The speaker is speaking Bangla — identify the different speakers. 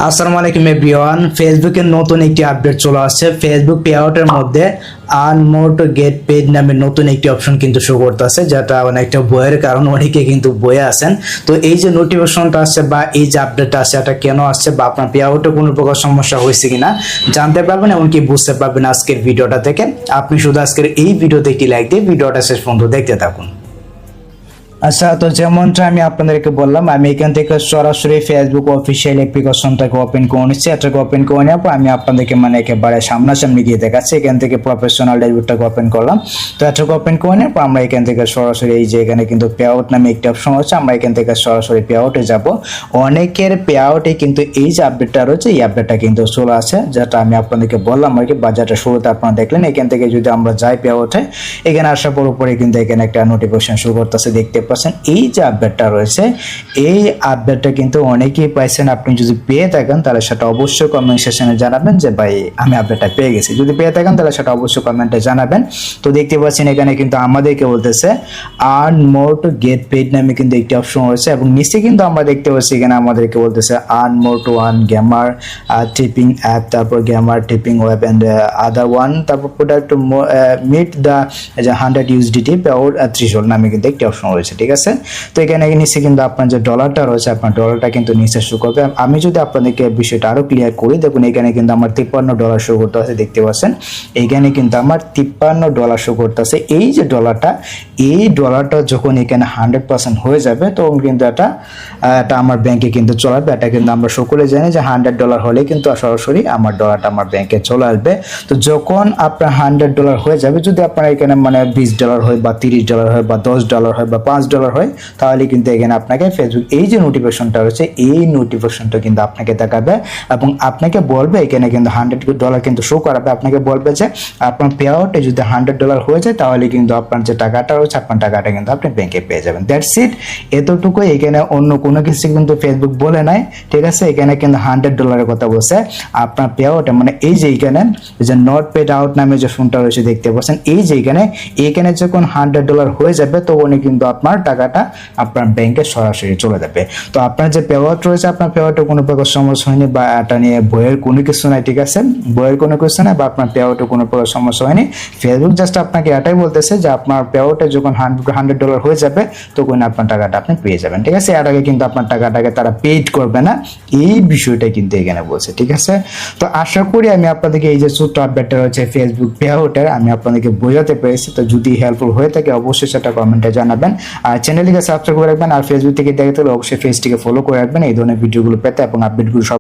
Speaker 1: আসসালামু আলাইকুম এভরিওয়ান। ফেসবুকের নতুন একটি আপডেট চলে আসছে। ফেসবুক পে আউটের মধ্যে earn more to get paid নামে নতুন একটি অপশন কিন্তু শো করতেছে, যেটা অনেকটা বইয়ের কারণ অনেকে কিন্তু বইয়ে আছেন। তো এই যে নোটিফিকেশনটা আসছে বা এই যে আপডেটটা আসছে, এটা কেন আসছে বা আপনার পে আউটে কোনো প্রকার সমস্যা হয়েছে কিনা জানতে পারবেন, এমনকি বুঝতে পারবেন আজকের ভিডিওটা থেকে। আপনি শুধু আজকের এই ভিডিওতে একটি লাইক দিয়ে ভিডিওটা শেষ পর্যন্ত দেখতে থাকুন। আচ্ছা, তো যেমনটা আমি আপনাদেরকে বললাম, আমি এখান থেকে সরাসরি ফেসবুক অফিসিয়াল অ্যাপ্লিকেশনটাকে ওপেন করে নিচ্ছি। এটাকে ওপেন করে নেওয়ার পর আমি আপনাদেরকে একেবারে সামনাসামনি গিয়ে দেখাচ্ছি। এখান থেকে প্রফেশনাল ড্যাশবোর্ডটাকে ওপেন করলাম। তো এটাকে ওপেন করে নেওয়ার পর আমরা এখান থেকে সরাসরি এই যে এখানে কিন্তু পে আউট নামে একটি অপশন হচ্ছে, আমরা এখান থেকে সরাসরি পে আউটে যাব। অনেকের পে আউটে কিন্তু এই যে আপডেটটা রয়েছে, এই আপডেটটা কিন্তু চলে আসে, যেটা আমি আপনাদেরকে বললাম আর কি। বাজারটা শুরুতে আপনারা দেখলেন। এখান থেকে যদি আমরা যাই পে আউটে, এখানে আসার পর উপরে কিন্তু এখানে একটা নোটিফিকেশন শুরু করতেছে, দেখতে পাচ্ছেন। এই যে আপডেটটা রয়েছে, এই আপডেটটা কিন্তু অনেকেই পাইছেন। আপনি যদি পেয়ে থাকেন তাহলে সেটা অবশ্যই কমেন্ট সেকশনে জানাবেন যে ভাই আমি আপডেটটা পেয়ে গেছি। যদি পেয়ে থাকেন তাহলে সেটা অবশ্যই কমেন্টে জানাবেন। তো দেখতে পাচ্ছেন এখানে কিন্তু আমাদেরকে বলতেছে earn more to get paid নামে কিন্তু একটি অপশন রয়েছে, এবং নিচে কিন্তু আমরা দেখতে পাচ্ছি এখানে আমাদেরকে বলতেছে earn more to earn gamer tipping app, তারপর gamer tipping web and other one, তারপর product meet the 100 USDT payout threshold নামে কিন্তু একটি অপশন রয়েছে, ঠিক আছে। তো এখানে নিচে কিন্তু আপনার যে ডলারটা রয়েছে, আপনার ডলারটা কিন্তু নিচে শো করবে। আমি যদি আপনাদেরকে বিষয়টা আরো ক্লিয়ার করি, দেখুন এখানে কিন্তু আমার $53 শো করতে আছে, দেখতে পাচ্ছেন। এইখানে কিন্তু আমার $53 শো করতে আছে। এই যে ডলারটা, এই ডলারটা যখন এখানে 100% হয়ে যাবে তখন কিন্তু এটা আমার ব্যাংকে কিন্তু চলে আসবে। এটা কিন্তু আমরা সকলে জানি যে $100 হলে কিন্তু সরাসরি আমার ডলারটা আমার ব্যাংকে চলে আসবে। তো যখন আপনার $100 হয়ে যাবে, যদি আপনার এখানে $20 হয় বা $30 হয় বা $10 হয় বা $5 হয়, তাহলে কিন্তু এখানে আপনাকে ফেসবুক এই যে নোটিফিকেশনটা রয়েছে, এই নোটিফিকেশনটা কিন্তু আপনাকে দেখাবে এবং আপনাকে বলবে, এখানে কিন্তু $100 কিন্তু শো করাবে। আপনাকে বলবে যে আপনার পে আউটে যদি $100 হয়ে যায়, তাহলে কিন্তু আপনার যে টাকাটা রয়েছে, আপনার টাকাটা কিন্তু আপনি ব্যাংকে পেয়ে যাবেন। দ্যাটস ইট, এতটুকু। এখানে অন্য কোনো কিছু কিন্তু ফেসবুক বলে নাই, ঠিক আছে। এখানে কিন্তু $100 কথা বলছে। আপনার পে আউটে এই যে এখানে যে নট পেড আউট নামে যে ফোনটা রয়েছে, দেখতে পাচ্ছেন। এই যে এখানে যখন $100 হয়ে যাবে, তখনই কিন্তু আপনার টাকাটা আপনার ব্যাংকে সরাসরি চলে যাবে। তো আপনার যে পে আউট রয়েছে, আপনার পে আউটে কোনো প্রকার সমস্যা হয়নি বা এটা নিয়ে বইয়ের কোনো কিছু নাই, ঠিক আছে। বইয়ের কোনো কিছু নাই বা আপনার পে আউটে কোনো প্রকার সমস্যা হয়নি। ফেসবুক জাস্ট আপনাকে এটাই বলতেছে যে আপনার পে আউটে যখন $100 হয়ে যাবে, তখন আপনার টাকাটা আপনি পেয়ে যাবেন, ঠিক আছে। এর আগে কিন্তু আপনার টাকাটাকে তারা পেইড করবে না, এই বিষয়টা কিন্তু এখানে বলছে, ঠিক আছে। তো আশা করি আমি আপনাদেরকে এই যে ছোট্ট আপডেটটা রয়েছে ফেসবুক পে আউটের, আমি আপনাদেরকে বোঝাতে পেরেছি। তো যদি হেল্পফুল হয়ে থাকে অবশ্যই সেটা কমেন্টে জানাবেন, আর চ্যানেলটিকে সাবস্ক্রাইব করে রাখবেন। আর ফেসবুক থেকে দেখতে হলে অবশ্যই পেজটিকে ফলো করে রাখবেন এই ধরনের ভিডিওগুলো পেতে এবং আপডেটগুলো সব